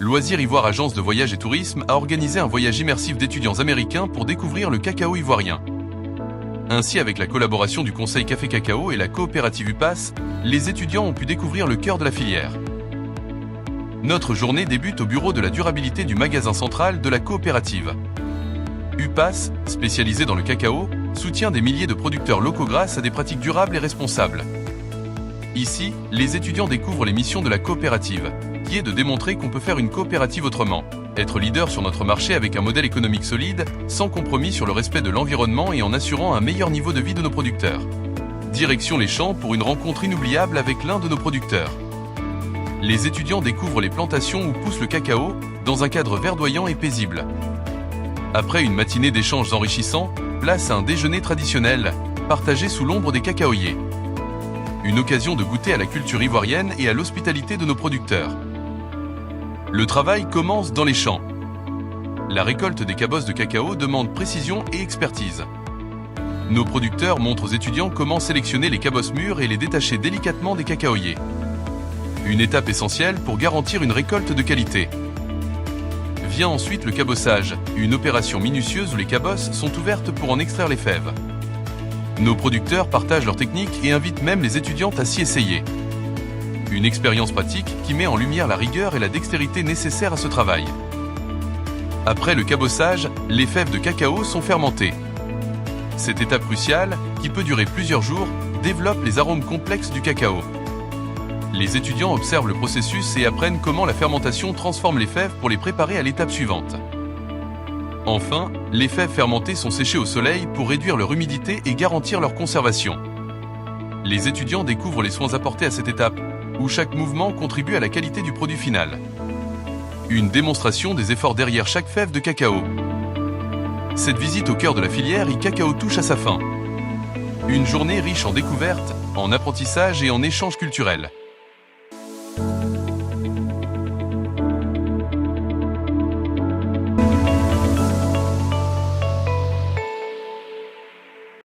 Loisirs Ivoire Agence de voyage et tourisme a organisé un voyage immersif d'étudiants américains pour découvrir le cacao ivoirien. Ainsi, avec la collaboration du Conseil Café Cacao et la coopérative UPAS, les étudiants ont pu découvrir le cœur de la filière. Notre journée débute au bureau de la durabilité du magasin central de la coopérative. UPAS, spécialisé dans le cacao, soutient des milliers de producteurs locaux grâce à des pratiques durables et responsables. Ici, les étudiants découvrent les missions de la coopérative, qui est de démontrer qu'on peut faire une coopérative autrement, être leader sur notre marché avec un modèle économique solide, sans compromis sur le respect de l'environnement et en assurant un meilleur niveau de vie de nos producteurs. Direction les champs pour une rencontre inoubliable avec l'un de nos producteurs. Les étudiants découvrent les plantations où pousse le cacao, dans un cadre verdoyant et paisible. Après une matinée d'échanges enrichissants, place à un déjeuner traditionnel, partagé sous l'ombre des cacaoyers. Une occasion de goûter à la culture ivoirienne et à l'hospitalité de nos producteurs. Le travail commence dans les champs. La récolte des cabosses de cacao demande précision et expertise. Nos producteurs montrent aux étudiants comment sélectionner les cabosses mûres et les détacher délicatement des cacaoyers. Une étape essentielle pour garantir une récolte de qualité. Vient ensuite le cabossage, une opération minutieuse où les cabosses sont ouvertes pour en extraire les fèves. Nos producteurs partagent leurs techniques et invitent même les étudiantes à s'y essayer. Une expérience pratique qui met en lumière la rigueur et la dextérité nécessaires à ce travail. Après le cabossage, les fèves de cacao sont fermentées. Cette étape cruciale, qui peut durer plusieurs jours, développe les arômes complexes du cacao. Les étudiants observent le processus et apprennent comment la fermentation transforme les fèves pour les préparer à l'étape suivante. Enfin, les fèves fermentées sont séchées au soleil pour réduire leur humidité et garantir leur conservation. Les étudiants découvrent les soins apportés à cette étape, où chaque mouvement contribue à la qualité du produit final. Une démonstration des efforts derrière chaque fève de cacao. Cette visite au cœur de la filière iCacao touche à sa fin. Une journée riche en découvertes, en apprentissage et en échanges culturels.